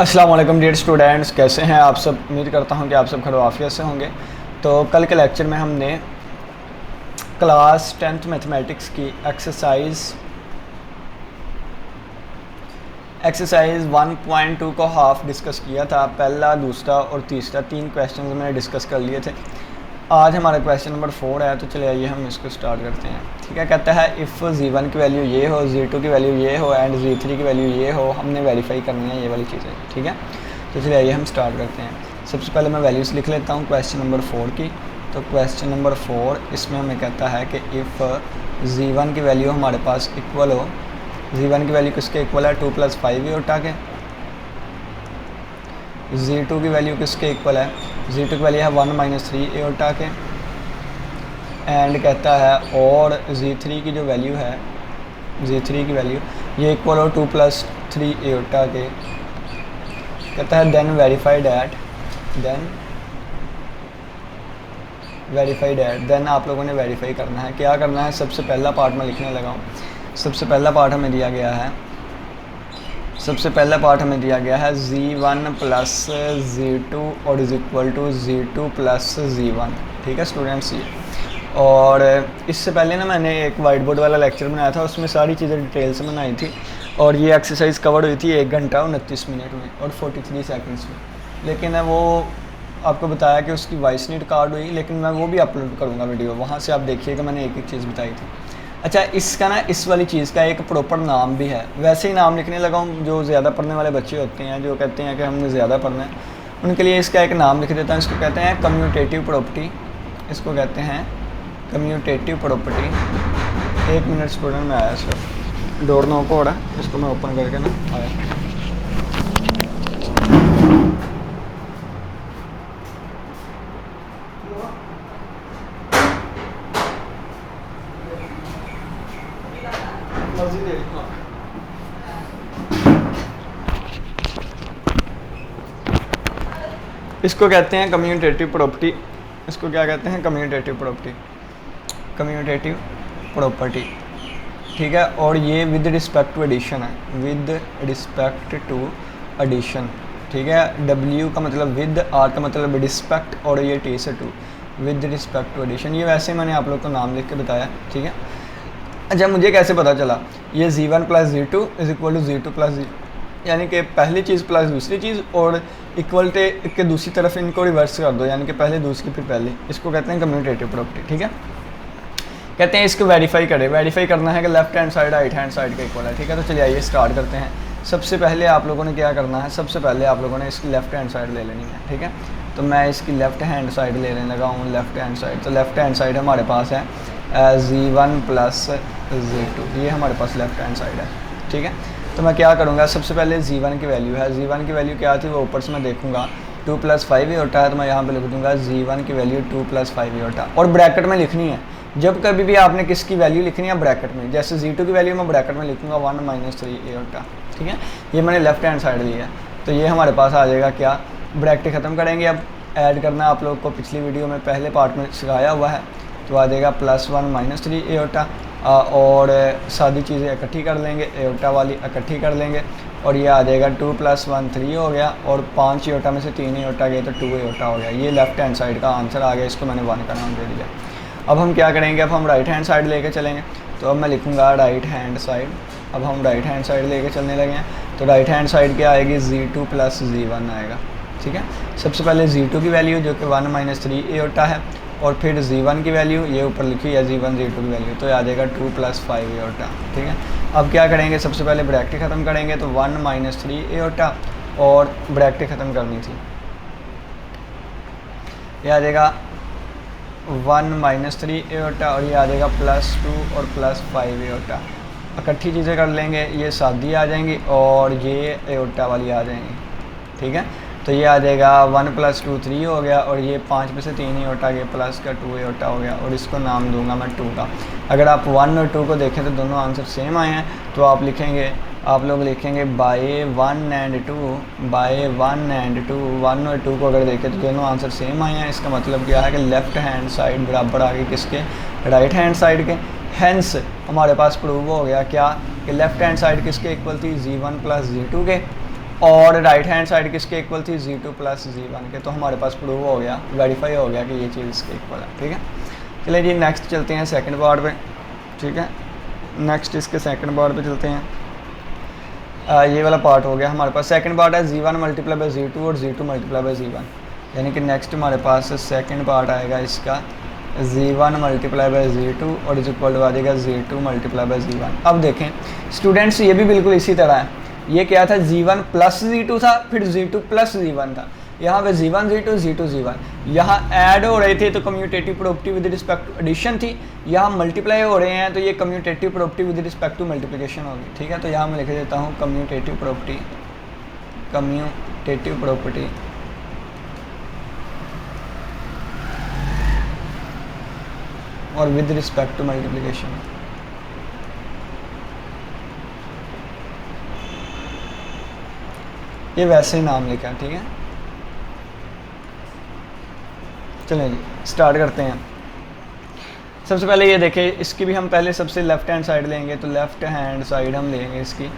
अस्सलाम वालेकुम dear students, कैसे हैं आप सब। उम्मीद करता हूं कि आप सब खैर आफियत से होंगे। तो कल के लेक्चर में हमने क्लास 10th मैथमेटिक्स की एक्सरसाइज 1.2 को हाफ डिस्कस किया था। पहला, दूसरा और तीसरा 3 क्वेश्चन मैंने डिस्कस कर लिए थे। आज हमारा क्वेश्चन नंबर 4 है, तो चलिए आइए हम इसको स्टार्ट करते हैं। ठीक है, कहता है इफ़ Z1 की वैल्यू ये हो, Z2 की वैल्यू ये हो एंड Z3 की वैल्यू ये हो। हमने वेरीफाई करनी है ये वाली चीज़ें। ठीक है, तो चलिए आइए हम स्टार्ट करते हैं। सबसे पहले मैं वैल्यूज़ लिख लेता हूँ क्वेश्चन नंबर 4 की। तो क्वेश्चन नंबर 4 इसमें हमें कहता है कि इफ़ Z1 की वैल्यू हमारे पास इक्वल हो, Z1 की वैल्यू किसके इक्वल है, 2 + 5 एओटा के। Z2 की वैल्यू किसके इक्वल है, Z2 की वैल्यू है 1 - 3 एओटा के। एंड कहता है और Z3 की जो वैल्यू है, Z3 की वैल्यू ये इक्वल हो 2 + 3 एओटा के। कहता है देन वेरीफाइड एट, देन आप लोगों ने वेरीफाई करना है। क्या करना है, सबसे पहला पार्ट में लिखने लगा हूँ। सबसे पहला पार्ट हमें दिया गया है, Z1 + Z2 और is equal to Z2 + Z1। ठीक है स्टूडेंट्स, ये और इससे पहले ना मैंने एक वाइट बोर्ड वाला लेक्चर बनाया था, उसमें सारी चीज़ें डिटेल से बनाई थी और ये एक्सरसाइज कवर हुई थी 1 घंटा 29 मिनट में और 43 सेकंड्स में। लेकिन वो आपको बताया कि उसकी वॉइस नहीं रिकॉर्ड हुई, लेकिन मैं वो भी अपलोड करूँगा वीडियो, वहाँ से आप देखिएगा मैंने एक एक चीज़ बताई थी। अच्छा, इसका ना इस वाली चीज़ का एक प्रॉपर नाम भी है। वैसे ही नाम लिखने लगा हूँ, जो ज़्यादा पढ़ने वाले बच्चे होते हैं जो कहते हैं कि हमने ज़्यादा पढ़ना है, उनके लिए इसका एक नाम लिख देता हूँ। इसको कहते हैं कम्यूटेटिव प्रॉपर्टी। इसको कहते हैं कम्यूटेटिव प्रॉपर्टी। 1 मिनट स्टूडेंट में आया, सिर्फ डोर नॉक हो रहा है, इसको मैं ओपन करके ना आया। इसको कहते हैं कम्यूटेटिव प्रॉपर्टी। इसको क्या कहते हैं, कम्यूटेटिव प्रॉपर्टी। ठीक है, और ये विद रिस्पेक्ट टू एडिशन है, विद रिस्पेक्ट टू एडिशन। ठीक है, W का मतलब विद, R का मतलब रिस्पेक्ट और ये T से 2, विद रिस्पेक्ट टू एडिशन। ये वैसे मैंने आप लोग को नाम लिख के बताया। ठीक है, अच्छा मुझे कैसे पता चला, ये Z1 + Z2 is equal to Z2 + Z, यानी कि पहली चीज़ प्लस दूसरी चीज़ और इक्वल के दूसरी तरफ इनको रिवर्स कर दो, यानी कि पहले दूसरी फिर पहले। इसको कहते हैं कम्यूटेटिव प्रॉपर्टी। ठीक है, कहते हैं इसको वेरीफाई करें। वेरीफाई करना है कि left hand side right hand side का इक्वल है। ठीक है, तो चलिए आइए स्टार्ट करते हैं। सबसे पहले आप लोगों ने क्या करना है, सबसे पहले आप लोगों ने इसकी लेफ्ट हैंड साइड ले लेनी है। ठीक है, तो मैं इसकी लेफ्ट हैंड साइड लेने लगा हूँ, लेफ्ट हैंड साइड। तो लेफ्ट हैंड साइड हमारे पास है Z1 + Z2, ये हमारे पास लेफ्ट हैंड साइड है। ठीक है, तो मैं क्या करूँगा, सबसे पहले Z1 की वैल्यू है, Z1 की वैल्यू क्या थी वो ऊपर से मैं देखूँगा, 2 + 5 एओटा है, तो मैं यहाँ पे लिख दूँगा Z1 की वैल्यू 2 + 5 एओटा, और ब्रैकेट में लिखनी है। जब कभी भी आपने किसकी वैल्यू लिखनी है ब्रैकेट में, जैसे Z2 की वैल्यू मैं ब्रैकेट में लिखूँगा 1 - 3 एओटा। ठीक है, ये मैंने लेफ्ट हैंड साइड ली है, तो ये हमारे पास आ जाएगा क्या, ब्रैकेट ख़त्म करेंगे। अब ऐड करना आप लोग को पिछली वीडियो में पहले पार्ट में सिखाया हुआ है, तो आ जाएगा +1 - 3 एओटा, और सादी चीज़ें इकट्ठी कर लेंगे, एओटा वाली इकट्ठी कर लेंगे, और ये आ जाएगा 2 + 1 3 हो गया, और 5 एओटा में से 3 एओटा गए तो 2 एओटा हो गया। ये लेफ्ट हैंड साइड का आंसर आ गया, इसको मैंने 1 का नाम दे दिया। अब हम क्या करेंगे, अब हम राइट हैंड साइड लेके चलेंगे, तो अब मैं लिखूँगा राइट हैंड साइड। अब हम राइट हैंड साइड लेके चलने लगे हैं, तो राइट हैंड साइड क्या आएगी, Z2 + Z1 आएगा। ठीक है, सबसे पहले Z2 की वैल्यू जो कि 1 - 3 एओटा है, और फिर Z1 की वैल्यू ये ऊपर लिखी है, Z1 Z2 की वैल्यू, तो आ जाएगा 2 + 5 एओटा। ठीक है, अब क्या करेंगे, सबसे पहले ब्रैकेट ख़त्म करेंगे, तो 1 - 3 एओटा और ब्रैकेट ख़त्म करनी थी, ये आ जाएगा 1 - 3 एओटा, और ये आ जाएगा +2 और +5 एओटा। इकट्ठी चीज़ें कर लेंगे, ये सादी आ जाएंगी और ये एओटा वाली आ जाएंगी। ठीक है, तो ये आ जाएगा 1 + 2 3 हो गया, और ये 5 में से 3 एओटा गया, प्लस का 2 एओटा हो गया, और इसको नाम दूंगा मैं 2 का। अगर आप 1 और 2 को देखें तो दोनों आंसर सेम आए हैं, तो आप लोग लिखेंगे बाय 1 and 2, बाय 1 and 2। 1 और 2 को अगर देखें तो दोनों आंसर सेम आए हैं। इसका मतलब क्या है कि लेफ़्ट हैंड साइड बराबर आ गई किसके, राइट हैंड साइड के। हैंस हमारे पास प्रूव हो गया क्या कि लेफ़्ट हैंड साइड किसके इक्वल थी, Z1 + Z2 के, और राइट हैंड साइड किसके इक्वल थी, z2 प्लस z1 के। तो हमारे पास प्रूव हो गया, वेरीफाई हो गया कि ये चीज़ इसके इक्वल है। ठीक है, चलिए जी नेक्स्ट चलते हैं सेकंड पार्ट पे। ठीक है, नेक्स्ट इसके सेकंड पार्ट पे चलते हैं। ये वाला पार्ट हो गया हमारे पास। सेकंड पार्ट है z1 मल्टीप्लाई बाई z2 और z2 मल्टीप्लाई बाई z1, यानी कि नेक्स्ट हमारे पास सेकंड पार्ट आएगा इसका z1 मल्टीप्लाई बाई z2 और इज इक्वल टू आ जाएगा z2 मल्टीप्लाई बाई z1। अब देखें स्टूडेंट्स, ये भी बिल्कुल इसी तरह है। ये क्या था, z1 प्लस z2 था, फिर z2 प्लस z1 था। यहाँ पे z1 z2 z2 z1 यहाँ ऐड हो रहे थे तो commutative property with respect to addition थी। यहाँ मल्टीप्लाई हो रहे हैं तो ये commutative property with respect to multiplication होगी। ठीक है, तो यहाँ मैं लिख देता हूँ कम्यूटेटिव प्रॉपर्टी और विद रिस्पेक्ट टू मल्टीप्लिकेशन। ये वैसे ही नाम लिखा है। ठीक है, चलें जी स्टार्ट करते हैं। सबसे पहले ये देखें, इसकी भी हम पहले सबसे लेफ्ट हैंड साइड लेंगे, तो लेफ्ट हैंड साइड हम लेंगे इसकी,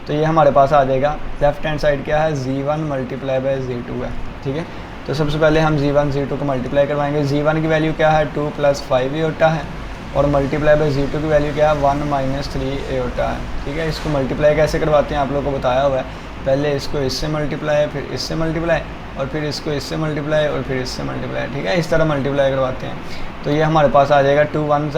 तो ये हमारे पास आ जाएगा। लेफ्ट हैंड साइड क्या है, z1 मल्टीप्लाई बाई z2 है। ठीक है, तो सबसे पहले हम z1 z2 को मल्टीप्लाई करवाएंगे। z1 की वैल्यू क्या है, 2 प्लस 5 एओटा है, और मल्टीप्लाई बाई z2 की वैल्यू क्या है, 1 माइनस 3 एओटा है। ठीक है, इसको मल्टीप्लाई कैसे करवाते हैं आप लोगों को बताया हुआ है। पहले इसको इससे मल्टीप्लाई, फिर इससे मल्टीप्लाई, और फिर इसको इससे मल्टीप्लाई, और फिर इससे मल्टीप्लाई। ठीक है, इस तरह मल्टीप्लाई करवाते हैं। तो ये हमारे पास आ जाएगा 2 1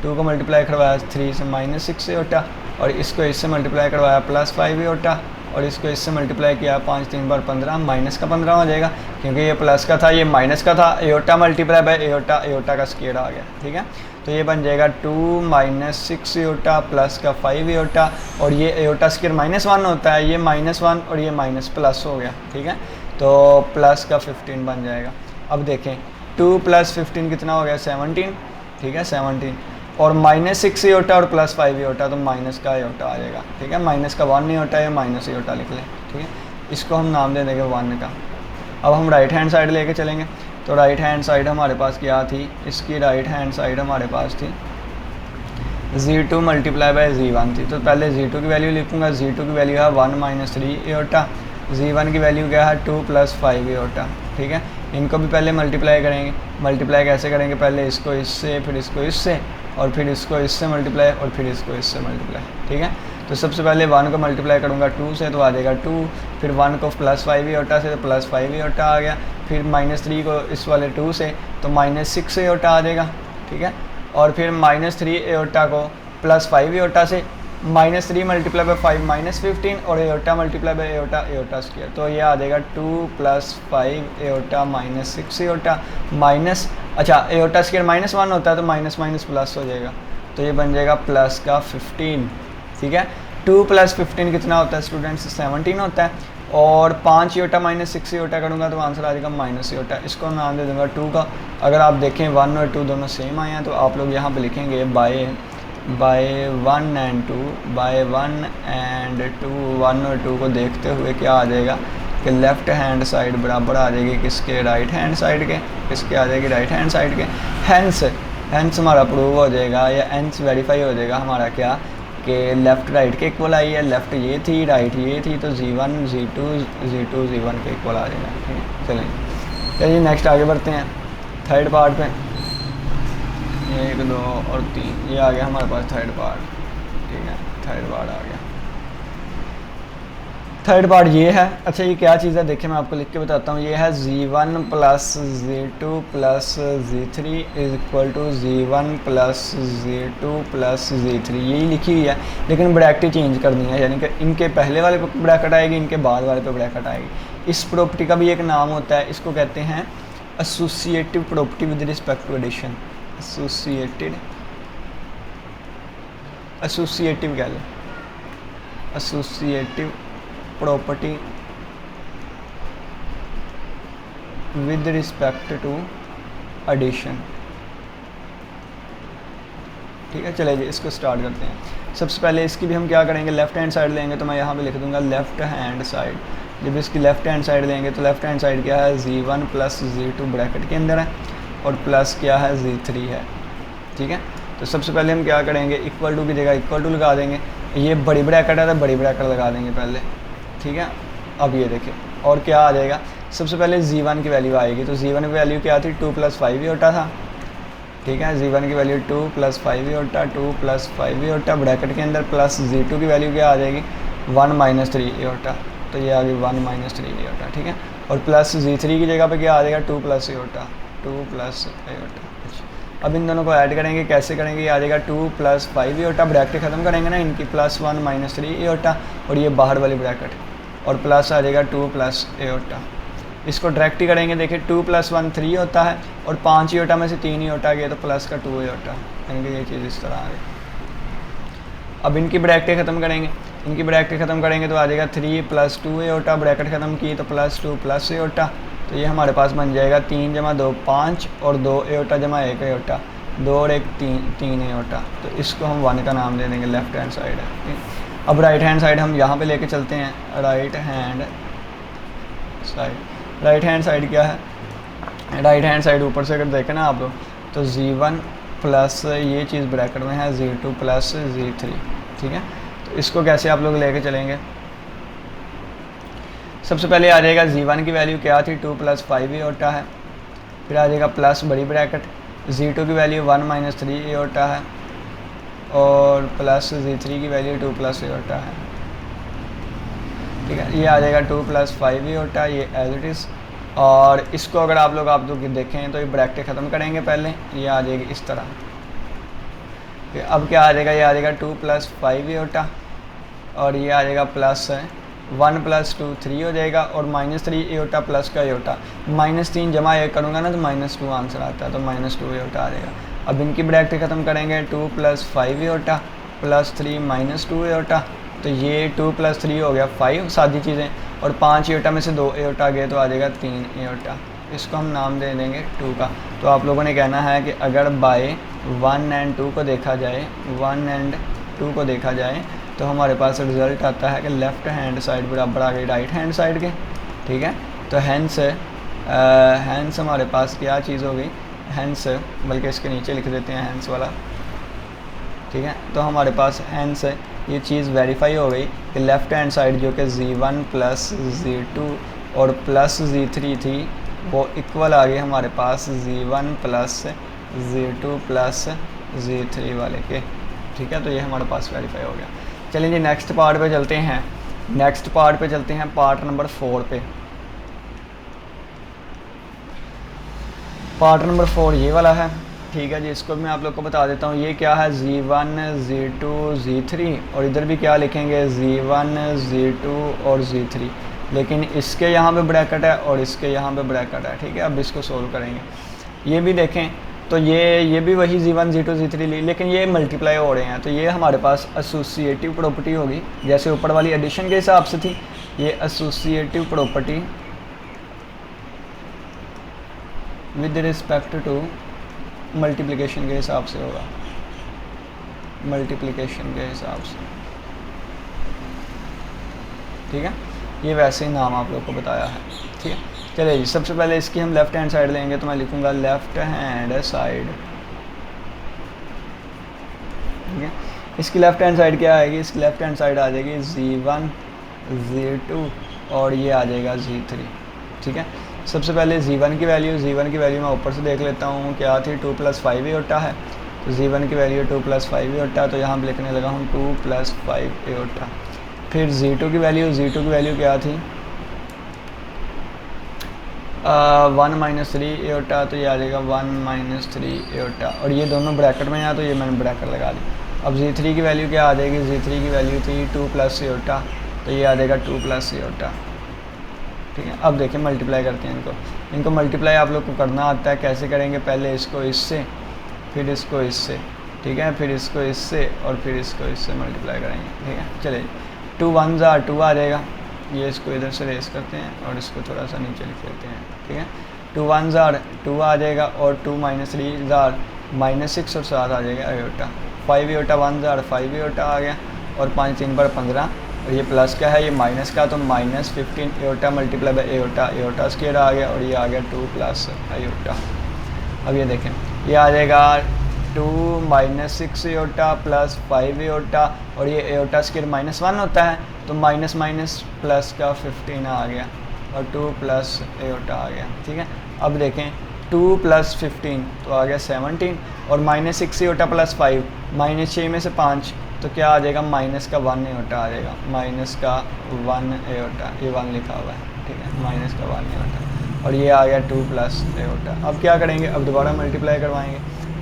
2 को मल्टीप्लाई करवाया 3 से माइनस 6 एओटा, और इसको इससे मल्टीप्लाई करवाया प्लस 5 एओटा, और इसको इससे मल्टीप्लाई किया 5 3 बार 15, माइनस का 15 हो जाएगा, क्योंकि ये प्लस का था ये माइनस का था। Aorta multiply by aorta, aorta का स्क्वायर आ गया। ठीक है, तो ये बन जाएगा 2 माइनस 6 एओटा प्लस का 5 एओटा, और ये एओटा स्क्वायर -1 होता है, ये -1 और ये माइनस प्लस हो गया। ठीक है, तो प्लस का 15 बन जाएगा। अब देखें 2 प्लस 15 कितना हो गया, 17। ठीक है, 17, और माइनस 6 एओटा और प्लस 5 एओटा, तो माइनस का एओटा आ जाएगा। ठीक है, माइनस का 1 एओटा या माइनस एओटा लिख लें। ठीक है, इसको हम नाम दे देंगे 1 का। अब हम राइट हैंड साइड लेके चलेंगे, तो राइट हैंड साइड हमारे पास क्या थी, इसकी राइट हैंड साइड हमारे पास थी z2 मल्टीप्लाई बाई z1 थी। तो पहले z2 की वैल्यू लिखूँगा, z2 की वैल्यू है 1 माइनस 3 एओटा, z1 की वैल्यू क्या है 2 प्लस 5 एओटा। ठीक है, इनको भी पहले मल्टीप्लाई करेंगे। मल्टीप्लाई कैसे करेंगे, पहले इसको इससे, फिर इसको इससे, और फिर इसको इससे मल्टीप्लाई, और फिर इसको इससे मल्टीप्लाई। ठीक है, तो सबसे पहले 1 को मल्टीप्लाई करूँगा 2 से, तो आ जाएगा 2, फिर 1 को प्लस 5 एओटा से, तो प्लस 5 एओटा आ गया, फिर माइनस 3 को इस वाले 2 से, तो माइनस 6 एओटा आ जाएगा। ठीक है, और फिर माइनस 3 एओटा को प्लस 5 एओटा से, माइनस 3 मल्टीप्लाई बाई 5 माइनस 15, और aorta multiply by aorta, aorta square. तो ये आ जाएगा 2 plus 5 aorta minus 6 aorta minus, अच्छा एओटा स्क्वायर -1 होता है तो माइनस माइनस प्लस हो जाएगा, तो ये बन जाएगा प्लस का 15। ठीक है, 2 प्लस 15 कितना होता है स्टूडेंट्स, 17 होता है, और 5 एओटा माइनस 6 एओटा करूँगा तो आंसर आ जाएगा माइनस एओटा। इसको नाम दे दूँगा 2 का। अगर आप देखें 1 और 2 दोनों सेम आए हैं, तो आप लोग यहाँ पे लिखेंगे बाय 1 एंड 2, बाय 1 एंड 2, 1 और 2 को देखते हुए क्या आ जाएगा कि लेफ़्ट हैंड साइड बराबर आ जाएगी किसके, राइट हैंड साइड के। किसके आ जाएगी, राइट हैंड साइड के। हैंस हमारा प्रूव हो जाएगा, या हैंस वेरीफाई हो जाएगा हमारा क्या, कि लेफ़्ट राइट के इक्वल आई है। लेफ़्ट ये थी, राइट ये थी, तो z1 z2 z1 के इक्वल आ जाएगा। ठीक है, चलिए नेक्स्ट आगे बढ़ते हैं थर्ड पार्ट पे। 1 2 और 3 ये आ गया हमारे पास थर्ड पार्ट। ठीक है, थर्ड पार्ट आ गया। थर्ड पार्ट ये है। अच्छा ये क्या चीज़ है, देखिए मैं आपको लिख के बताता हूँ। ये है z1 plus z2 plus z3 is equal to z1 plus z2 plus z3, यही लिखी हुई है, लेकिन ब्रैकेट चेंज करनी है, यानी कि इनके पहले वाले पे ब्रैकेट आएगी, इनके बाद वाले पे ब्रैकेट आएगी। इस प्रॉपर्टी का भी एक नाम होता है, इसको कहते हैं associative property with respect to addition. Associative कह लो, associative property with respect to addition. ठीक है, चलिए जी इसको स्टार्ट करते हैं। सबसे पहले इसकी भी हम क्या करेंगे, लेफ्ट हैंड साइड लेंगे, तो मैं यहाँ पे लिख दूंगा लेफ्ट हैंड साइड। जब इसकी लेफ्ट हैंड साइड लेंगे तो लेफ्ट हैंड साइड क्या है, z1 प्लस z2 ब्रैकेट के अंदर है, और प्लस क्या है z3 है। ठीक है, तो सबसे पहले हम क्या करेंगे, इक्वल टू की जगह इक्वल टू लगा देंगे। ये बड़ी ब्रैकेट है तो बड़ी ब्रैकेट लगा देंगे पहले। ठीक है। अब ये देखें और क्या आ जाएगा, सबसे पहले z1 की वैल्यू आएगी, तो z1 की वैल्यू क्या थी, 2 + 5 इयोटा था, ठीक है। z1 की वैल्यू 2 + 5 इयोटा, 2 + 5 इयोटा ब्रैकेट के अंदर, प्लस z2 की वैल्यू क्या आ जाएगी, 1 - 3 इयोटा, तो ये आ गई 1 - 3 इयोटा, ठीक है। और प्लस z3 की जगह पे क्या आ जाएगा, 2 + इयोटा, 2 + इयोटा। अब इन दोनों को ऐड करेंगे, कैसे करेंगे, ये आ जाएगा 2 + 5 इयोटा, ब्रैकेट ख़त्म करेंगे ना इनकी, प्लस 1 - 3 इयोटा, और ये बाहर वाली ब्रैकेट, और प्लस आ जाएगा 2 + इयोटा। इसको डायरेक्ट ही करेंगे, देखिए 2 + 1 3 होता है, और 5 इयोटा में से 3 इयोटा गया तो प्लस का 2 इयोटा, यानी कि ये चीज़ इस तरह आ गई। अब इनकी ब्रैकेट ख़त्म करेंगे, इनकी ब्रैकेट ख़त्म करेंगे तो आ जाएगा 3 + 2 इयोटा, ब्रैकेट ख़त्म की तो +2 + इयोटा, तो ये हमारे पास बन जाएगा 3 × 2 5, और 2 इयोटा जमा 1 इयोटा, 2 और 1 3 इयोटा, तो इसको हम 1 का नाम दे देंगे, लेफ्ट हैंड साइड है। अब राइट हैंड साइड हम यहाँ पे लेके चलते हैं, राइट हैंड साइड क्या है, राइट हैंड साइड ऊपर से अगर देखें ना आप लोग, तो z1 प्लस ये चीज़ ब्रैकेट में है z2 + z3, ठीक है। तो इसको कैसे आप लोग लेके चलेंगे, सबसे पहले आ जाएगा z1 की वैल्यू क्या थी, 2 + 5 इयोटा है, फिर आ जाएगा प्लस बड़ी ब्रैकेट, z2 की वैल्यू 1 - 3 इयोटा है, और प्लस z3 की वैल्यू 2 + इयोटा है, ठीक है। ये आ जाएगा 2 + 5 इयोटा, ये एज इट इज़। और इसको अगर आप लोग देखें तो ये ब्रैकेट ख़त्म करेंगे पहले, ये आ जाएगी इस तरह, फिर अब क्या आ जाएगा, ये आ जाएगा 2 + 5 इयोटा, और ये आ जाएगा प्लस 1 + 2 3 हो जाएगा, और -3 इयोटा प्लस का इयोटा, -3 जमा 1 करूँगा ना तो -2 आंसर आता है, तो -2 इयोटा आ जाएगा। अब इनकी ब्रैकेट ख़त्म करेंगे, 2 + 5 इयोटा प्लस 3 - 2 इयोटा, तो ये 2 + 3 हो गया 5, सादी चीज़ें, और 5 इयोटा में से 2 इयोटा गए तो आ जाएगा 3 इयोटा, इसको हम नाम दे देंगे 2 का। तो आप लोगों ने कहना है कि अगर बाय 1 और 2 को देखा जाए, 1 और 2 को देखा जाए, तो हमारे पास रिज़ल्ट आता है कि लेफ़्ट हैंड साइड बराबर आ गई राइट हैंड साइड के, ठीक है। तो हैंस हमारे पास क्या चीज़ हो गई, हैंस, बल्कि इसके नीचे लिख देते हैं हैंस वाला, ठीक है। तो हमारे पास हैंस ये चीज़ वेरीफाई हो गई कि लेफ़्ट हैंड साइड जो कि z1 + z2 और प्लस z3 थी, वो इक्वल आ गई हमारे पास z1 + z2 + z3 वाले के, ठीक है। तो ये हमारे पास वेरीफाई हो गया। चलिए जी नेक्स्ट पार्ट पे चलते हैं, पार्ट नंबर 4 पे। पार्ट नंबर 4 ये वाला है, ठीक है जी। इसको मैं आप लोग को बता देता हूँ, ये क्या है, z1 z2 z3, और इधर भी क्या लिखेंगे, z1 z2 और z3, लेकिन इसके यहाँ पे ब्रैकेट है और इसके यहाँ पे ब्रैकेट है, ठीक है। अब इसको सोल्व करेंगे, ये भी देखें तो ये भी वही z1 z2 z3 ली, लेकिन ये मल्टीप्लाई हो रहे हैं, तो ये हमारे पास एसोसिएटिव प्रॉपर्टी होगी, जैसे ऊपर वाली एडिशन के हिसाब से थी, ये associative property with respect to multiplication के हिसाब से होगा, मल्टीप्लिकेशन के हिसाब से, ठीक है। ये वैसे ही नाम आप लोग को बताया है, ठीक है। चलिए जी, सबसे पहले इसकी हम लेफ़्ट हैंड साइड लेंगे, तो मैं लिखूँगा लेफ़्ट हैंड साइड, ठीक है। इसकी लेफ़्ट हैंड साइड क्या आएगी, इसकी लेफ़्ट हैंड साइड आ जाएगी z1 z2 और ये आ जाएगा z3, ठीक है। सबसे पहले z1 की वैल्यू मैं ऊपर से देख लेता हूँ, क्या थी, 2 + 5 इयोटा है, तो z1 की वैल्यू 2 + 5 इयोटा, तो यहाँ पर लिखने लगा हूँ 2 + 5 इयोटा। फिर z2 की वैल्यू क्या थी, 1 - 3 इयोटा, तो ये आ जाएगा 1 - 3 इयोटा, और ये दोनों ब्रैकेट में यहाँ, तो ये मैंने ब्रैकेट लगा दी। अब z3 की वैल्यू क्या आ जाएगी, z3 की वैल्यू थी 2 + इयोटा, तो ये आ जाएगा 2 + इयोटा, ठीक है। अब देखिए मल्टीप्लाई करते हैं इनको मल्टीप्लाई आप लोग को करना आता है, कैसे करेंगे, पहले इसको इससे, फिर इसको इससे, ठीक है, फिर इसको इससे, और फिर इसको इससे मल्टीप्लाई करेंगे, ठीक है। चलिए 2 1 ज़ा 2 आ जाएगा, ये इसको इधर से रेस करते हैं और इसको थोड़ा सा नीचे लिख लेते हैं, ठीक है। 2 1 ज़ा 2 आ जाएगा, और 2 - 3 ज़ा -6 और 7 आ जाएगा इयोटा, 5 इयोटा 1 ज़ा 5 इयोटा आ गया, और 5 3 पर 15, और ये प्लस का है, ये माइनस का, तो -15 इयोटा मल्टीप्लाई बाई इयोटा स्क्वायर आ गया, और ये आ गया 2 + इयोटा। अब ये देखें, ये आ जाएगा 2 माइनस 6 एयोटा प्लस 5 एयोटा, और ये एयोटा स्क्वायर -1 होता है, तो माइनस माइनस प्लस का 15 आ गया और 2 प्लस एयोटा आ गया। ठीक है, अब देखें 2 प्लस 15 तो आ गया 17, और -6 एयोटा प्लस 5 -6 में से 5 तो क्या आ जाएगा, माइनस का 1 एयोटा आ जाएगा, माइनस का 1 एयोटा, ये 1 लिखा हुआ है। ठीक है, माइनस का 1 एयोटा, और ये आ गया 2 प्लस एयोटा। अब क्या करेंगे, अब दोबारा मल्टीप्लाई करवाएंगे।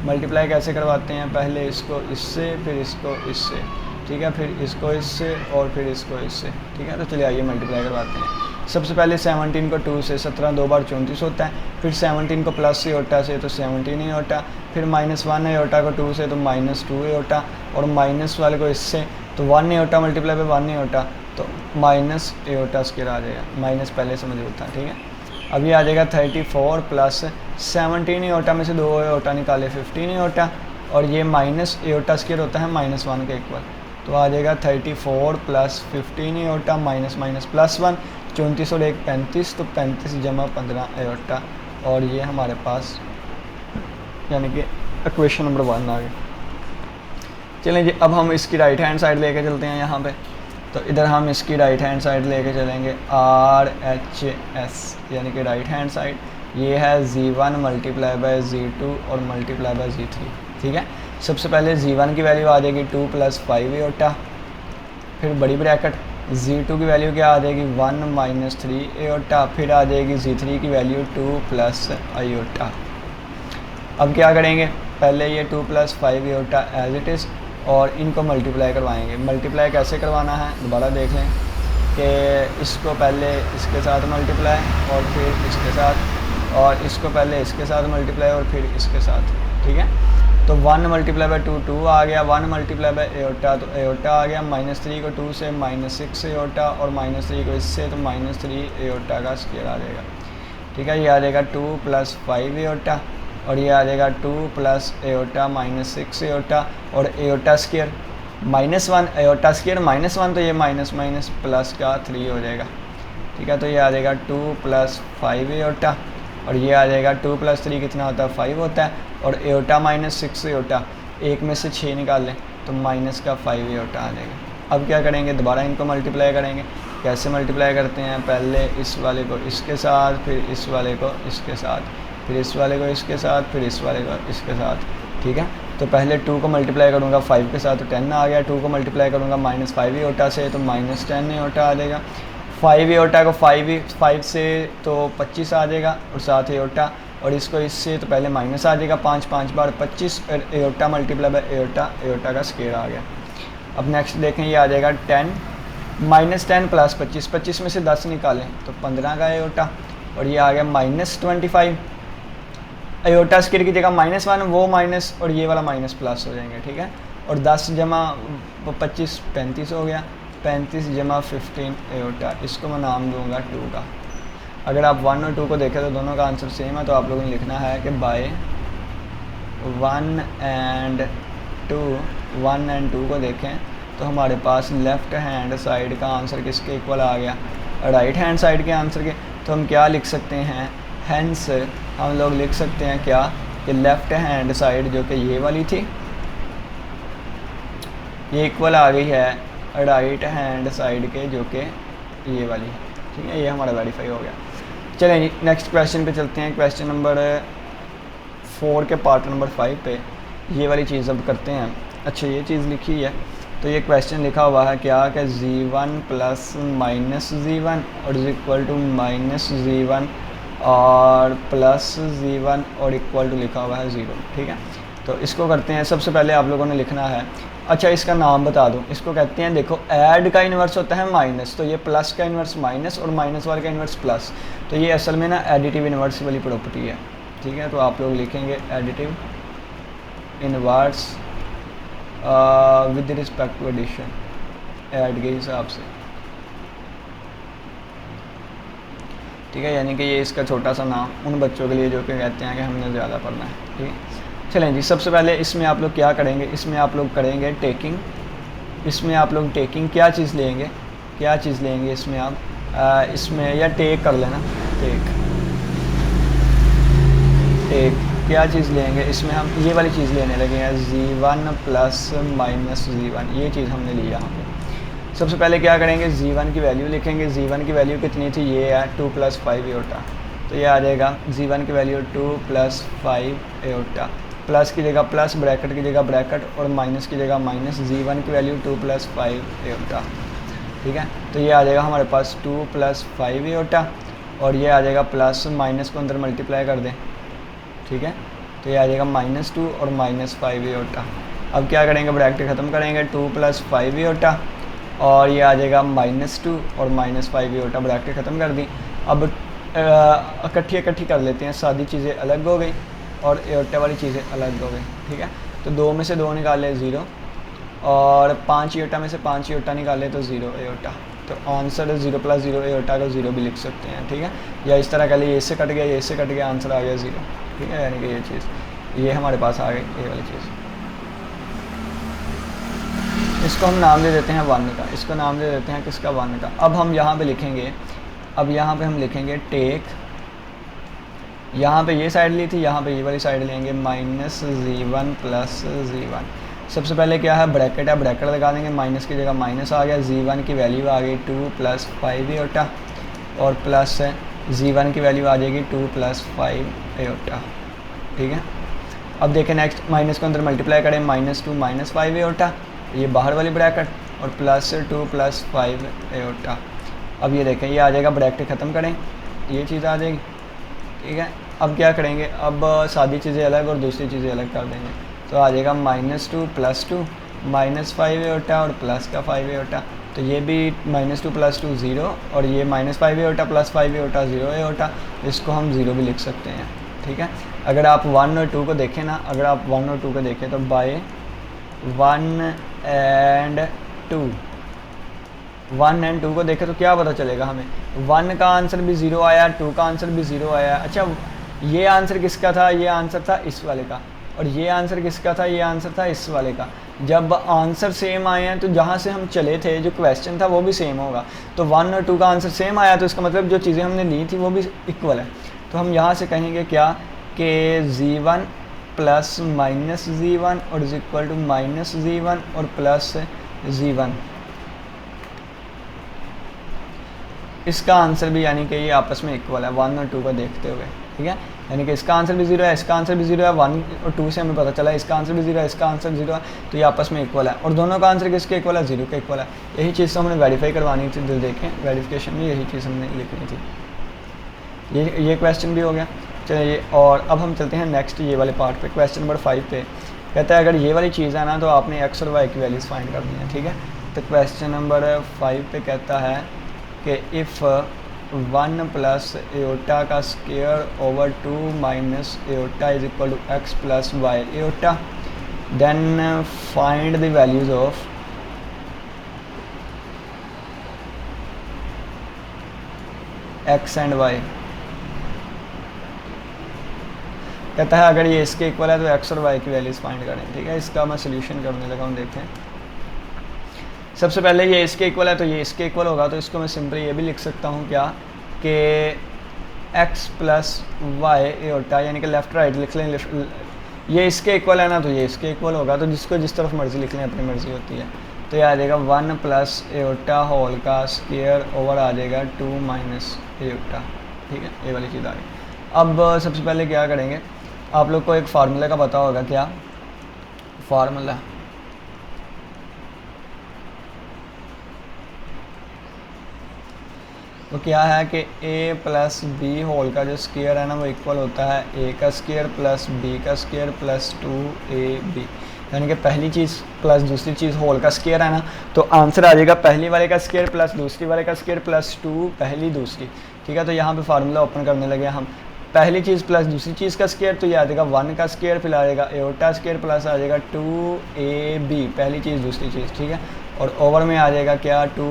मल्टीप्लाई कैसे करवाते हैं, पहले इसको इससे, फिर इसको इससे, ठीक है, फिर इसको इससे और फिर इसको इससे। ठीक है, तो चलिए आइए मल्टीप्लाई करवाते हैं। सबसे पहले 17 को 2 से, 17 2 बार 34 होता है, फिर 17 को प्लस एयोटा से तो 17 एयोटा, फिर -1 एयोटा को 2 से तो -2 एयोटा, और माइनस वाले को इससे तो 1 एयोटा मल्टीप्लाई पे 1 एयोटा, तो माइनस एयोटा स्क्वायर आ जाएगा, माइनस पहले से मौजूद था। ठीक है, अभी आ जाएगा 34 प्लस 17 एयोटा में से 2 एयोटा निकाले 15 एयोटा, और ये माइनस एयोटा स्क्वायर होता है -1 के इक्वल, तो आ जाएगा 34 plus 15 aorta minus minus plus 1, 34 और 1 35, तो 35 जमा 15 एयोटा, और ये हमारे पास यानी कि इक्वेशन नंबर 1 आ गया। चलें जी, अब हम इसकी राइट हैंड साइड लेके चलते हैं यहाँ पे, तो इधर हम इसकी राइट हैंड साइड लेके चलेंगे RHS, यानी कि राइट हैंड साइड, ये है Z1 मल्टीप्लाई बाय Z2 और मल्टीप्लाई बाय Z3। ठीक है, सबसे पहले Z1 की वैल्यू आ जाएगी 2 प्लस 5 एयोटा, फिर बड़ी ब्रैकेट Z2 की वैल्यू क्या आ जाएगी 1 माइनस 3 एयोटा, फिर आ जाएगी Z3 की वैल्यू 2 प्लस एयोटा। अब क्या करेंगे, पहले ये 2 plus 5 iota as it is, और इनको मल्टीप्लाई करवाएंगे। मल्टीप्लाई कैसे करवाना है दोबारा देख लें कि इसको पहले इसके साथ मल्टीप्लाई और फिर इसके साथ, और इसको पहले इसके साथ मल्टीप्लाई और फिर इसके साथ। ठीक है, तो 1 मल्टीप्लाई बाय 2 2 आ गया, 1 मल्टीप्लाई बाय एयोटा तो एयोटा आ गया, -3 को 2 से -6 एयोटा, और -3 को इससे तो -3 एयोटा का स्क्वायर आ जाएगा। ठीक है, ये आ जाएगा 2 प्लस 5 एयोटा, और ये आ जाएगा 2 प्लस एयोटा -6 एयोटा, और एयोटा स्क्वायर -1 एयोटा स्क्वायर -1, तो ये माइनस माइनस प्लस का 3 हो जाएगा। ठीक है, तो ये आ जाएगा 2 प्लस 5 एयोटा, और ये आ जाएगा 2 प्लस 3 कितना होता है 5 होता है, और एयोटा -6 एयोटा, एक में से 6 निकाल लें तो माइनस का 5 एयोटा आ जाएगा। अब क्या करेंगे, दोबारा इनको मल्टीप्लाई करेंगे। कैसे मल्टीप्लाई करते हैं, पहले इस वाले को इसके साथ, फिर इस वाले को इसके साथ, फिर इस वाले को इसके साथ, फिर इस वाले को इसके साथ। ठीक है, तो पहले 2 को मल्टीप्लाई करूँगा 5 के साथ तो 10 आ गया, 2 को मल्टीप्लाई करूँगा -5 एयोटा से तो -10 एयोटा आ जाएगा, 5 एयोटा को 5 से तो 25 आ जाएगा और 7 एयोटा, और इसको इससे तो पहले माइनस आ जाएगा, 5 बार 25, और aorta multiply by aorta, aorta का स्क्वायर आ गया। अब नेक्स्ट देखें, ये आ जाएगा 10 -10 प्लस 25, 25 में से 10 निकालें तो 15 का एयोटा, और ये आ गया -25, एयोटा स्क्वायर की जगह -1 वो माइनस और ये वाला माइनस प्लस हो जाएंगे। ठीक है, और 10 जमा 25 35 हो गया, 35 जमा 15 एयोटा, इसको मैं नाम दूंगा 2 का। अगर आप 1 और 2 को देखें तो दोनों का आंसर सेम है, तो आप लोगों ने लिखना है कि बाय 1 एंड 2 को देखें तो हमारे पास लेफ़्ट हैंड साइड का आंसर किसके इक्वल आ गया, राइट हैंड साइड के आंसर के। तो हम क्या लिख सकते हैं, हैंस हम लोग लिख सकते हैं क्या कि लेफ़्ट हैंड साइड जो कि ये वाली थी ये इक्वल आ गई है राइट हैंड साइड के जो कि ये वाली है। ठीक है, ये हमारा वेरीफाई हो गया। चलें जी, नेक्स्ट क्वेश्चन पे चलते हैं। क्वेश्चन नंबर 4 के पार्ट नंबर 5 पे ये वाली चीज़ अब करते हैं। अच्छा, ये चीज़ लिखी है, तो ये क्वेश्चन लिखा हुआ है क्या कि Z1 प्लस माइनस Z1 और is equal to minus Z1 और प्लस Z1 और इक्वल टू लिखा हुआ है 0। ठीक है, तो इसको करते हैं। सबसे पहले आप लोगों ने लिखना है, अच्छा इसका नाम बता दूं, इसको कहते हैं, देखो ऐड का इन्वर्स होता है माइनस, तो ये प्लस का इन्वर्स माइनस और माइनस वाले का इन्वर्स प्लस, तो ये असल में ना एडिटिव इन्वर्स वाली प्रॉपर्टी है। ठीक है, तो आप लोग लिखेंगे additive inverse with respect to addition, add के हिसाब से। ठीक है, यानी कि ये इसका छोटा सा नाम उन बच्चों के लिए जो कि कहते हैं कि हमने ज़्यादा पढ़ना है। ठीक है, चलें जी, सबसे पहले इसमें आप लोग क्या करेंगे, इसमें आप लोग करेंगे टेकिंग। इसमें आप लोग टेकिंग क्या चीज़ लेंगे, क्या चीज़ लेंगे इसमें आप इसमें या टेक कर लेना, टेक क्या चीज़ लेंगे, इसमें हम ये वाली चीज़ लेने लगे हैं z1 प्लस माइनस z1, ये चीज़ हमने ली यहाँ पे। सबसे पहले क्या करेंगे, z1 की वैल्यू लिखेंगे। z1 की वैल्यू कितनी थी, ये है 2 + 5 एओटा, तो ये आ जाएगा z1 की वैल्यू 2 + 5 एओटा, प्लस की जगह प्लस, ब्रैकेट की जगह ब्रैकेट और माइनस की जगह माइनस। z1 की वैल्यू 2 + 5 एओटा, ठीक है। तो ये आ जाएगा हमारे पास 2 + 5 एओटा, और ये आ जाएगा प्लस माइनस को अंदर मल्टीप्लाई कर दें, ठीक है। तो ये आ जाएगा -2 और -5 एओटा। अब क्या करेंगे, ब्रैकेट ख़त्म करेंगे, 2 + 5 एओटा, और ये आ जाएगा -2 और -5 एओटा, ब्रैकेट ख़त्म कर दी। अब इकट्ठी कर लेते हैं, सादी चीज़ें अलग हो गई और एओटा वाली चीज़ें अलग हो गई, ठीक है। तो 2 में से 2 निकाले 0, और 5 एओटा में से 5 एओटा निकाले तो 0 एओटा। तो आंसर 0 + 0 एओटा का 0 भी लिख सकते हैं, ठीक है। या इस तरह का लिए, इससे कट गया, ये इससे कट गया, आंसर आ गया 0, ठीक है। यानी कि ये चीज़, ये हमारे पास आ गई, ये वाली चीज़। इसको हम नाम दे देते हैं 1 का, इसको नाम दे देते हैं किसका, 1 का। अब हम यहाँ पे लिखेंगे, अब यहाँ पे हम लिखेंगे टेक, यहाँ पे ये साइड ली थी, यहाँ पे ये वाली साइड लेंगे, -z1 + z1। सबसे पहले क्या है, ब्रैकेट है, ब्रैकेट लगा देंगे, माइनस की जगह माइनस आ गया, z1 की वैल्यू आ गई 2 + 5 एओटा, और प्लस z1 की वैल्यू आ जाएगी 2 + 5 एओटा, ठीक है। अब देखें नेक्स्ट, माइनस को अंदर मल्टीप्लाई करें, -2 - 5 एओटा, ये बाहर वाली ब्रैकेट, और +2 + 5 एओटा। अब ये देखें, ये आ जाएगा, ब्रैकेट ख़त्म करें, ये चीज़ आ जाएगी, ठीक है। अब क्या करेंगे, अब सादी चीज़ें अलग और दूसरी चीज़ें अलग कर देंगे, तो आ जाएगा -2 + 2 -5 एओटा और प्लस का 5 एओटा। तो ये भी -2 + 2 0, और ये -5 एओटा + 5 एओटा 0 एओटा, इसको हम 0 भी लिख सकते हैं, ठीक है। अगर आप 1 और 2 को देखें ना, अगर आप 1 और 2 को देखें तो बाय 1 और 2 को देखें तो क्या पता चलेगा हमें, 1 का आंसर भी 0 आया, 2 का आंसर भी 0 आया। अच्छा, ये आंसर किसका था, ये आंसर था इस वाले का, और ये आंसर किसका था, ये आंसर था इस वाले का। जब आंसर सेम आए हैं तो जहाँ से हम चले थे, जो क्वेश्चन था वो भी सेम होगा। तो 1 और 2 का आंसर सेम आया, तो इसका मतलब जो चीज़ें हमने ली थी वो भी इक्वल है। तो हम यहाँ से कहेंगे क्या, कि z1 + -z1 और इज इक्वल टू -z1 और प्लस z1। इसका आंसर भी यानी कि ये आपस में इक्वल है 1 और 2 को देखते हुए, ठीक है। यानी कि इसका आंसर भी 0 है, इसका आंसर भी 0 है, 1 और 2 से हमें पता चला इसका आंसर भी 0 है, इसका आंसर 0 है, तो ये आपस में इक्वल है। और दोनों का आंसर किसके इक्वल है, 0 के इक्वल है। यही चीज़ तो हमने वेरीफाई करवानी थी, दिल देखें वेरिफिकेशन में यही चीज़ हमने लिखनी थी। ये क्वेश्चन भी हो गया। चलिए, और अब हम चलते हैं नेक्स्ट ये वाले पार्ट पे, क्वेश्चन नंबर 5 पे। कहता है अगर ये वाली चीज़ है ना, तो आपने x और y की वैल्यूज़ फाइंड करनी है, ठीक है। तो क्वेश्चन नंबर 5 पे कहता है कि इफ़ 1 + एओटा का square over 2 - iota is equal to x + y iota, then find the values of x and y। कहता है अगर ये इसके इक्वल है तो x और y की वैल्यूज़ फाइंड करें, ठीक है। इसका मैं सोल्यूशन करने लगा हूँ, देखें। सबसे पहले ये इसके इक्वल है तो ये इसके इक्वल होगा, तो इसको मैं सिंपली ये भी लिख सकता हूँ क्या, कि x + y एओटा, यानी कि लेफ़्ट राइट लिख लें, ये इसके इक्वल है ना, तो ये इसके इक्वल होगा। तो जिसको जिस तरफ मर्ज़ी लिख लें, अपनी मर्ज़ी होती है। तो ये आ जाएगा 1 + एओटा होल का स्क्वायर ओवर आ जाएगा 2 - एओटा, ठीक है। ये वाली चीज़ आ गई। अब सबसे पहले क्या करेंगे, आप लोग को एक फार्मूले का पता होगा, क्या फार्मूला, तो क्या है कि a + b होल का जो स्क्वायर है ना, वो इक्वल होता है a का स्क्वायर + b का स्क्वायर + 2ab। यानी कि पहली चीज़ प्लस दूसरी चीज़ होल का स्क्वायर है ना, तो आंसर आ जाएगा पहली वाले का स्क्वायर प्लस दूसरी वाले का स्क्वायर + 2 पहली दूसरी, ठीक है। तो यहाँ पे फार्मूला ओपन करने लगे हम, पहली चीज़ प्लस दूसरी चीज़ का स्क्वायर, तो ये आ जाएगा 1 का स्क्वायर, फिर आ जाएगा एओटा स्क्वायर प्लस आ जाएगा 2ab पहली चीज़ दूसरी चीज़, ठीक है। और ओवर में आ जाएगा क्या, 2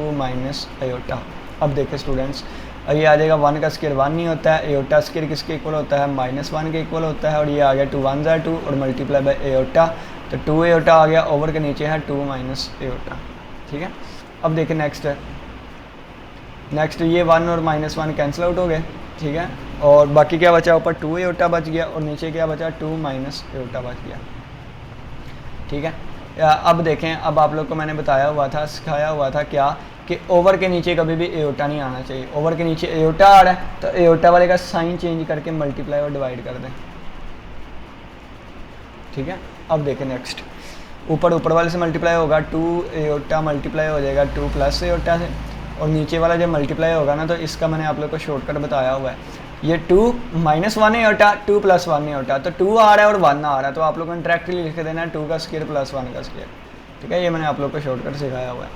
- एओटा। अब देखें स्टूडेंट्स, ये आ जाएगा 1 का स्क्वायर 1 नहीं होता है, एओटा स्क्वायर किसके इक्वल होता है, -1 के इक्वल होता है। और ये आ गया 2 1 ज़ा 2 और मल्टीप्लाई बाय एओटा, तो 2 एओटा आ गया, ओवर के नीचे है 2 - एओटा, ठीक है। अब देखें नेक्स्ट ये 1 और -1 कैंसिल आउट हो गए, ठीक है। और बाकी क्या बचा, ऊपर 2 एयोटा बच गया और नीचे क्या बचा, 2 माइनस एयोटा बच गया। ठीक है, अब देखें, अब आप लोग को मैंने बताया हुआ था, सिखाया हुआ था क्या, कि ओवर के नीचे कभी भी एयोटा नहीं आना चाहिए। ओवर के नीचे एयोटा आ रहा है तो एयोटा वाले का साइन चेंज करके मल्टीप्लाई और डिवाइड कर दें। ठीक है, अब देखें नेक्स्ट, ऊपर वाले से मल्टीप्लाई होगा, 2 एयोटा मल्टीप्लाई हो जाएगा 2 प्लस एयोटा से, और नीचे वाला जब मल्टीप्लाई होगा ना, तो इसका मैंने आप लोग को शॉर्टकट बताया हुआ है, ये 2 माइनस 1 एयोटा, 2 प्लस 1 एयोटा, तो 2 आ रहा है और 1 आ रहा है, तो आप लोगों ने डायरेक्टली लिख देना है 2 का स्क्वायर प्लस 1 का स्क्वायर। ठीक है, ये मैंने आप लोग को शॉर्टकट सिखाया हुआ है।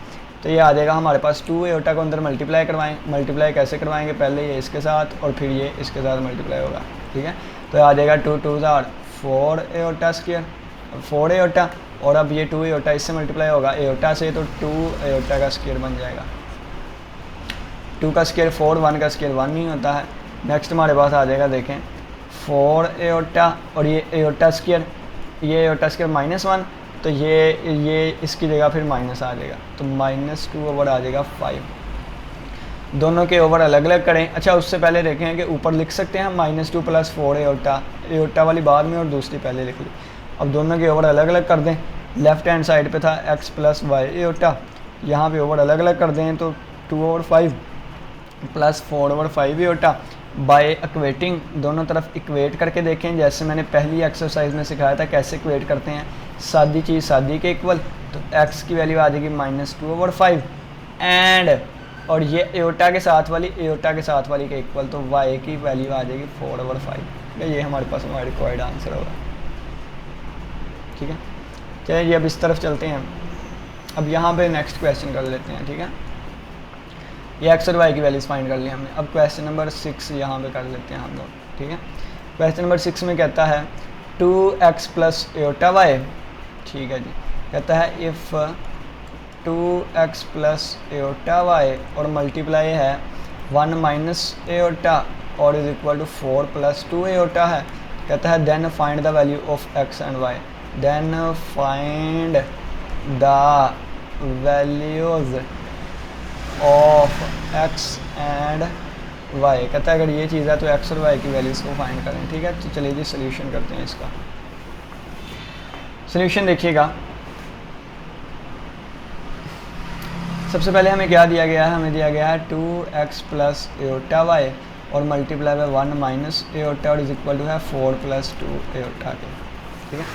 तो ये आ जाएगा हमारे पास 2 एयोटा को अंदर मल्टीप्लाई करवाएं। मल्टीप्लाई कैसे करवाएंगे, पहले ये इसके साथ और फिर ये इसके साथ मल्टीप्लाई होगा। ठीक है, तो आ जाएगा 2 2 4 एयोटा स्क्वायर, 4 एयोटा, और अब ये 2 एयोटा इससे मल्टीप्लाई होगा एयोटा से, तो 2 एयोटा का स्क्वायर बन जाएगा। 2 का स्क्वायर 4, 1 का स्क्वायर 1 नहीं होता है। नेक्स्ट हमारे पास आ जाएगा, देखें 4 एयोटा और ये एयोटा स्क्वायर, ये एयोटा स्क्वायर -1, तो ये इसकी जगह फिर माइनस आ जाएगा, तो -2 ओवर आ जाएगा 5। दोनों के ओवर अलग अलग करें। अच्छा, उससे पहले देखें कि ऊपर लिख सकते हैं -2 + 4 एयोटा, एयोटा वाली बाद में और दूसरी पहले लिख ली। अब दोनों के ओवर अलग अलग कर दें। लेफ्ट हैंड साइड पे था x + y एयोटा, यहाँ पे ओवर अलग अलग कर दें तो 2/5 + 4/5 एयोटा बाय इक्वेटिंग, दोनों तरफ इक्वेट करके देखें, जैसे मैंने पहली एक्सरसाइज में सिखाया था कैसे इक्वेट करते हैं। सादी चीज़ सादी के इक्वल, तो x की वैल्यू आ जाएगी -2/5 एंड, और ये एयोटा के साथ वाली एयोटा के साथ वाली के इक्वल, तो y की वैल्यू आ जाएगी 4/5। ये हमारे पास हमारा रिक्वायर्ड आंसर होगा। ठीक है, चलिए अब इस तरफ चलते हैं। अब यहाँ पे नेक्स्ट क्वेश्चन कर लेते हैं। ठीक है, ये x और y की वैल्यूज़ फाइंड कर ली हमने। अब क्वेश्चन नंबर 6 यहाँ पे कर लेते हैं हम लोग। ठीक है, क्वेश्चन नंबर 6 में कहता है 2x + एयोटा y। ठीक है जी, कहता है इफ़ 2x + एयोटा y और मल्टीप्लाई है 1 माइनस एयोटा और इज इक्वल टू 4 + 2 एयोटा है। कहता है then find the value of x and y, then find the values of x and y। कहता है अगर ये चीज़ है तो x और y की वैल्यूज़ को फाइंड करें। ठीक है, तो चलिए जी सोल्यूशन करते हैं इसका। सोल्यूशन देखिएगा, सबसे पहले हमें क्या दिया गया है, हमें दिया गया है 2x + एयोटा y और मल्टीप्लाई बाय 1 माइनस एयोटा और इज इक्वल टू है 4 + 2 एयोटा के। ठीक है,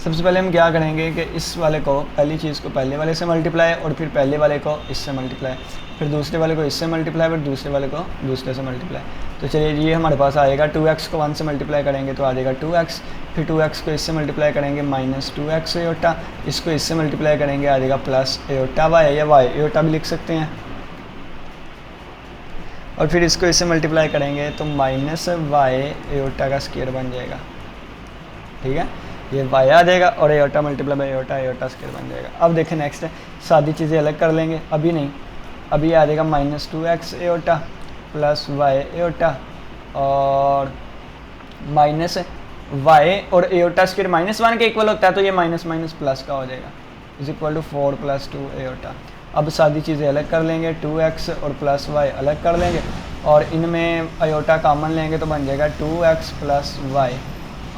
सबसे पहले हम क्या करेंगे कि इस वाले को, पहली चीज़ को पहले वाले से मल्टीप्लाई और फिर पहले वाले को इससे मल्टीप्लाई, फिर दूसरे वाले को इससे मल्टीप्लाई, फिर दूसरे वाले को दूसरे से मल्टीप्लाई। तो चलिए ये हमारे पास आएगा 2x को 1 से मल्टीप्लाई करेंगे तो आ जाएगा 2x, फिर 2x को इससे मल्टीप्लाई करेंगे -2x एयोटा, इसको इससे मल्टीप्लाई करेंगे आ जाएगा प्लस एयोटा y, या y एयोटा भी लिख सकते हैं, और फिर इसको इससे मल्टीप्लाई करेंगे तो -y एयोटा का स्क्वायर बन जाएगा। ठीक है, ये y आ जाएगा और aorta multiply by aorta, aorta square बन जाएगा। अब देखें नेक्स्ट है, सादी चीज़ें अलग कर लेंगे, अभी नहीं, अभी आ जाएगा -2x aorta plus y aorta और माइनस y और एयोटा स्क्वायर -1 के इक्वल होता है, तो ये माइनस माइनस प्लस का हो जाएगा, इज इक्वल टू 4 + 2 एयोटा। अब सादी चीज़ें अलग कर लेंगे, 2x और प्लस y अलग कर लेंगे और इनमें एयोटा कॉमन लेंगे तो बन जाएगा 2x + y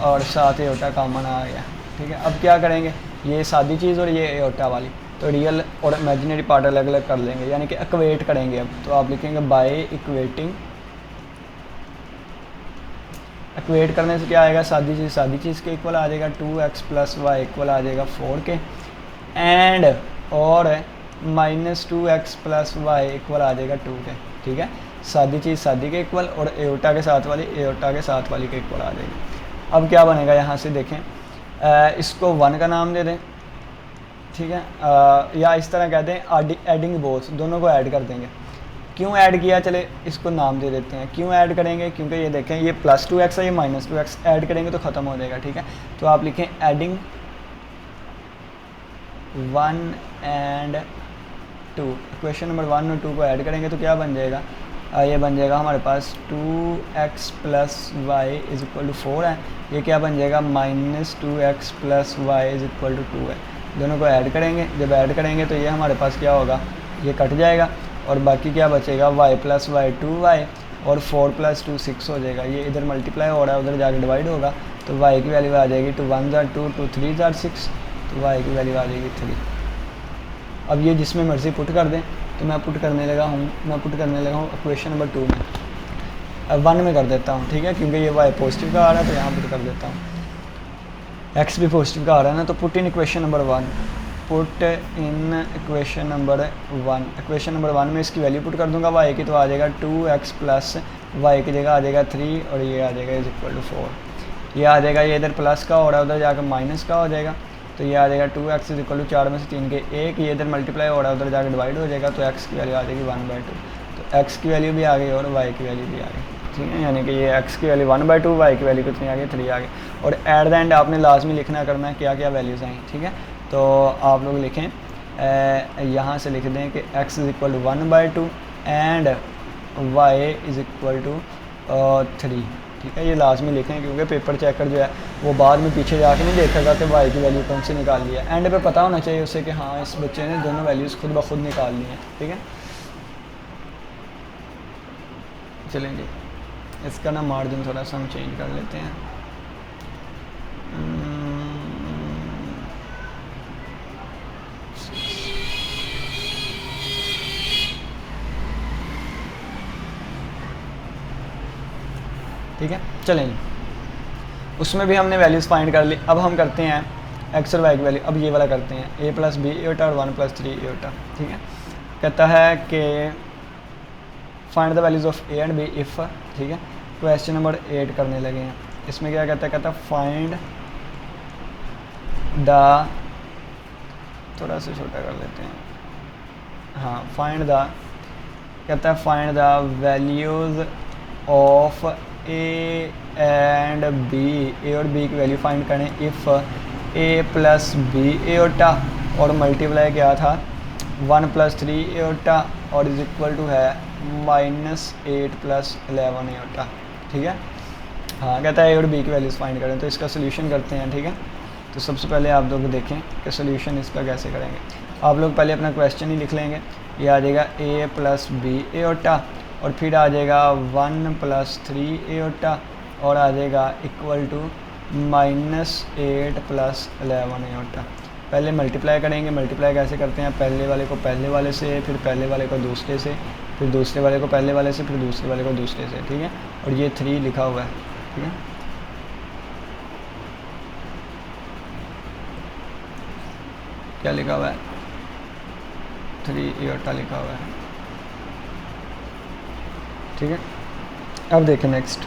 और साथ एयोटा कॉमन आ गया। ठीक है, अब क्या करेंगे, ये सादी चीज़ और ये एयोटा वाली, तो रियल और इमेजिनरी पार्ट अलग अलग कर लेंगे, यानी कि इक्वेट करेंगे। अब तो आप लिखेंगे बाय इक्वेटिंग, इक्वेट करने से क्या आएगा, सादी चीज़ के इक्वल आ जाएगा 2x + y इक्वल आ जाएगा 4 के, एंड और -2x + y इक्वल आ जाएगा 2 के। ठीक है, सादी चीज़ सादी के इक्वल और एयोटा के साथ वाली एयोटा के साथ वाली के इक्वल आ जाएगी। अब क्या बनेगा, यहाँ से देखें, इसको 1 का नाम दे दें। ठीक है, या इस तरह कहते हैं एडिंग बोथ, दोनों को ऐड कर देंगे। क्यों ऐड किया, चले इसको नाम दे देते हैं। क्यों ऐड करेंगे, क्योंकि ये देखें ये +2x है, ये -2x, ऐड करेंगे तो ख़त्म हो जाएगा। ठीक है, तो आप लिखें एडिंग 1 एंड 2, इक्वेशन नंबर 1 और 2 को ऐड करेंगे तो क्या बन जाएगा, ये बन जाएगा हमारे पास 2x + y is equal to 4 है, ये क्या बन जाएगा -2x + y is equal to 2 है। दोनों को ऐड करेंगे, जब ऐड करेंगे तो ये हमारे पास क्या होगा, ये कट जाएगा और बाकी क्या बचेगा, y + y 2y और 4 + 2 6 हो जाएगा। ये इधर मल्टीप्लाई हो रहा है, उधर जाके डिवाइड होगा, तो y की वैल्यू आ जाएगी 2 1 = 2 2 3 = 6, तो y की वैल्यू आ जाएगी 3। अब ये जिसमें मर्ज़ी पुट कर दें, तो मैं पुट करने लगा हूँ इक्वेशन नंबर 2 में, अब 1 में कर देता हूँ, ठीक है, क्योंकि ये y पॉजिटिव का आ रहा है तो यहाँ पुट कर देता हूँ, x भी पॉजिटिव का आ रहा है ना, तो put in equation number 1, put in equation number 1। Equation number 1 में इसकी वैल्यू पुट कर दूंगा y की, तो आ जाएगा 2x प्लस y की जगह आ जाएगा 3 और ये आ जाएगा = 4। ये आ जाएगा, ये इधर प्लस का हो रहा है, उधर जाकर माइनस का हो जाएगा, तो ये आ जाएगा 2x = 4 में से 3 के 1, ये इधर मल्टीप्लाई हो रहा है, उधर जाकर डिवाइड हो जाएगा, तो x की वैल्यू आ जाएगी 1/2। तो x की वैल्यू भी आ गई और y की वैल्यू भी आ गई, ठीक है, यानी कि ये x की वैल्यू 1/2, y की वैल्यू कितनी आ गई 3 आ गई। और एट द एंड आपने लाजमी लिखना करना है क्या क्या वैल्यूज़ आई, ठीक है। तो आप लोग लिखें, यहाँ से लिख दें कि x = 1/2 एंड y = 3, ठीक है, ये लाजमी लिखें, क्योंकि पेपर चेकर जो है वो बाद में पीछे जाके नहीं देखेगा कि y की वैल्यू कौन सी निकाल ली है, एंड पे पता होना चाहिए उसे कि हाँ इस बच्चे ने दोनों वैल्यूज़ खुद ब खुद निकाल ली हैं, ठीक है। चलें जी, इसका ना मार्जिन थोड़ा सा हम चेंज कर लेते हैं। ठीक है, चलें, उसमें भी हमने वैल्यूज़ फाइंड कर ली। अब हम करते हैं x और y की वैल्यू, अब ये वाला करते हैं a + b एटा और 1 + 3 एटा, ठीक है। कहता है कि find the values of a and b if, ठीक है। क्वेश्चन नंबर 8 करने लगे हैं, इसमें क्या कहता है फाइंड द, थोड़ा सा छोटा कर लेते हैं, हाँ, फाइंड द, कहता है find the values of a and b, a और b की वैल्यू फाइंड करें इफ़ a + b एटा और मल्टीप्लाई क्या था 1 + 3 एटा और = है -8 + 11 एटा, ठीक है। हाँ, कहता है a और b की वैल्यूज़ फाइंड करें, तो इसका सोल्यूशन करते हैं, ठीक है। तो सबसे पहले आप लोग देखें कि सोल्यूशन इसका कैसे करेंगे। आप लोग पहले अपना क्वेश्चन ही लिख लेंगे, ये आ जाएगा a + b एटा और फिर आ जाएगा 1 + 3 एटा और आ जाएगा = -8 + 11 एटा। पहले मल्टीप्लाई करेंगे, मल्टीप्लाई कैसे करते हैं, पहले वाले को पहले वाले से, फिर पहले वाले को दूसरे से, फिर दूसरे वाले को पहले वाले से, फिर दूसरे वाले को दूसरे से, ठीक है। और ये 3 लिखा हुआ है, ठीक है। क्या लिखा हुआ है, 3 एटा लिखा हुआ है, ठीक है। अब देखें नेक्स्ट,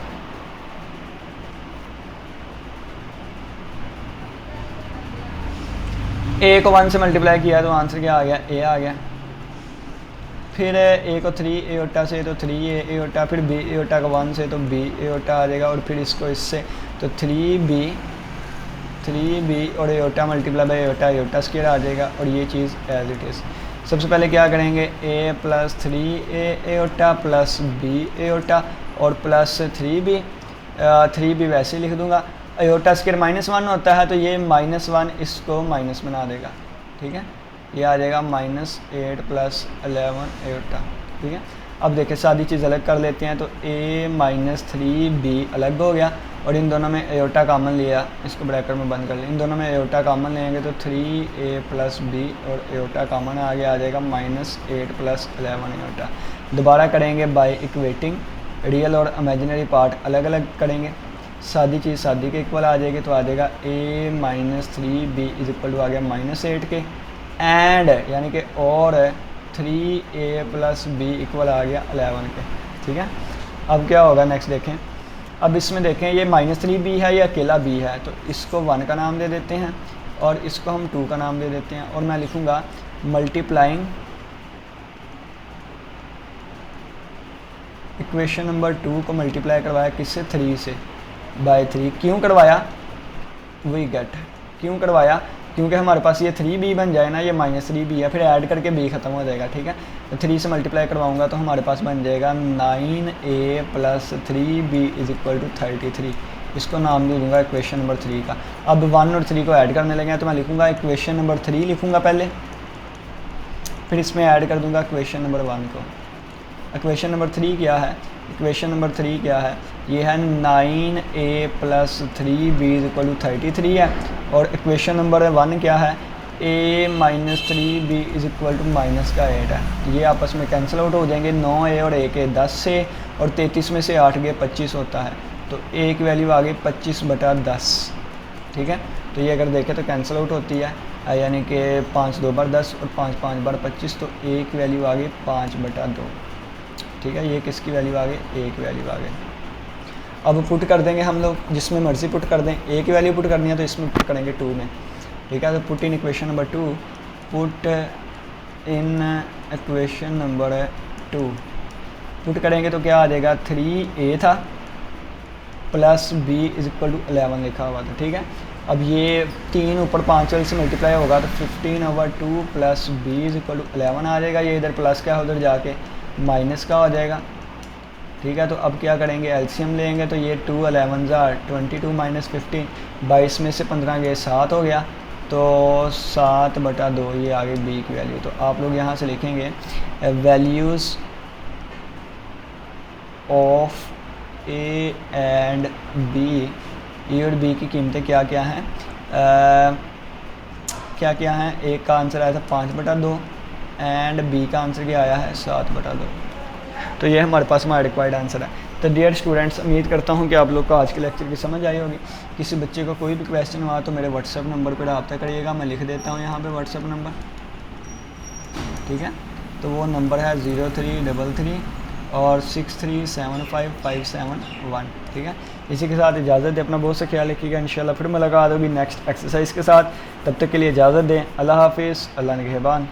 a को 1 से मल्टीप्लाई किया तो आंसर क्या आ गया, a आ गया। फिर a को 3 एटा से तो 3a एटा, फिर b एटा का 1 से तो b एटा आ जाएगा, और फिर इसको इससे तो 3b और एटा मल्टीप्लाई बाई एटा स्क्वायर आ जाएगा, और ये चीज़ एज इट इज़। सबसे पहले क्या करेंगे, a + 3a Etah plus b एटा और प्लस 3b वैसे लिख दूंगा। एटा स्क्वायर -1 होता है, तो ये -1 इसको माइनस बना देगा, ठीक है। ये आ जाएगा -8 + 11 एटा, ठीक है। अब देखिए सादी चीज़ अलग कर लेते हैं, तो a - 3b अलग हो गया, और इन दोनों में एटा कॉमन लिया, इसको ब्रैकेट में बंद कर लिया। इन दोनों में एटा कॉमन लेंगे तो 3a + b और एटा कॉमन आगे आ जाएगा -8 + 11 एटा। दोबारा करेंगे बाय इक्वेटिंग, रियल और इमेजिनरी पार्ट अलग अलग करेंगे, सादी चीज़ सादी के इक्वल आ जाएगी, तो आ जाएगा a - 3b = आ गया -8 के, एंड यानी कि और 3a + b = आ गया 11 के, ठीक है। अब क्या होगा नेक्स्ट देखें, अब इसमें देखें ये -3b है, ये अकेला b है, तो इसको 1 का नाम दे देते हैं और इसको हम 2 का नाम दे देते हैं, और मैं लिखूँगा मल्टीप्लाइंग इक्वेशन नंबर 2 को मल्टीप्लाई करवाया किससे, 3 से, बाय 3। क्यों करवाया, वी गेट, क्यों करवाया, क्योंकि हमारे पास ये 3b बन जाए ना, ये -3b है, फिर ऐड करके b ख़त्म हो जाएगा, ठीक है। तो 3 से मल्टीप्लाई करवाऊंगा तो हमारे पास बन जाएगा 9a + 3b = 33। इसको नाम दे दूँगा इक्वेशन नंबर 3 का। अब 1 और 3 को ऐड करने लगे हैं, तो मैं लिखूँगा इक्वेशन नंबर 3 लिखूँगा पहले, फिर इसमें ऐड कर दूँगा इक्वेशन नंबर 1 को। इक्वेशन नंबर 3 क्या है, इक्वेशन नंबर 3 क्या है, ये है 9a + 3b = 33 है। और इक्वेशन नंबर 1 क्या है, a - 3b = -8 है। ये आपस में कैंसिल आउट हो जाएंगे, 9a और 1a 10 से, और 33 में से 8 गए 25 होता है, तो a की वैल्यू आ गई 25/10। ठीक है, तो ये अगर देखें तो कैंसिल आउट होती है, यानी कि 5 2 बार 10 और 5 5 बार 25, तो a की वैल्यू आ गई 5/2। ठीक है, ये किसकी वैल्यू आ गई, a की वैल्यू आ गई। अब पुट कर देंगे हम लोग, जिसमें मर्ज़ी पुट कर दें, a की वैल्यू पुट करनी है तो इसमें पुट करेंगे 2 में। ठीक है, तो put in equation number 2, put in equation number 2 put करेंगे तो क्या आ जाएगा, 3a था प्लस b = 11 लिखा हुआ था। ठीक है, अब ये 3 ऊपर 5 वाले से मल्टीप्लाई होगा तो 15/2 + b = 11 आ जाएगा। ये इधर प्लस का उधर जाके माइनस का हो जाएगा। ठीक है, तो अब क्या करेंगे, एलसीएम लेंगे, तो ये 2 11 22 - 15, 22 में से 15 गए 7 हो गया, तो 7/2 ये आ गई b की वैल्यू। तो आप लोग यहाँ से लिखेंगे values of a and b, ए और b की कीमतें क्या क्या हैं, क्या क्या हैं। a का आंसर आया था 5/2 एंड b का आंसर क्या आया है 7/2। तो ये हमारे पास हमारा रिक्वायर्ड आंसर है। तो डियर स्टूडेंट्स, उम्मीद करता हूँ कि आप लोग को आज के लेक्चर की समझ आई होगी। किसी बच्चे को कोई भी क्वेश्चन हुआ तो मेरे व्हाट्सएप नंबर पर रब्ता करिएगा, मैं लिख देता हूँ यहाँ पे व्हाट्सएप नंबर। ठीक है, तो वो नंबर है 0333 और 637551। ठीक है, इसी के साथ इजाज़त दें, अपना बहुत सा ख्याल रखिएगा। इंशाल्लाह फिर मुलाकात होगी नेक्स्ट एक्सरसाइज के साथ, तब तक के लिए इजाज़त दें। अल्लाह हाफिज़, अल्लाह निगहबान।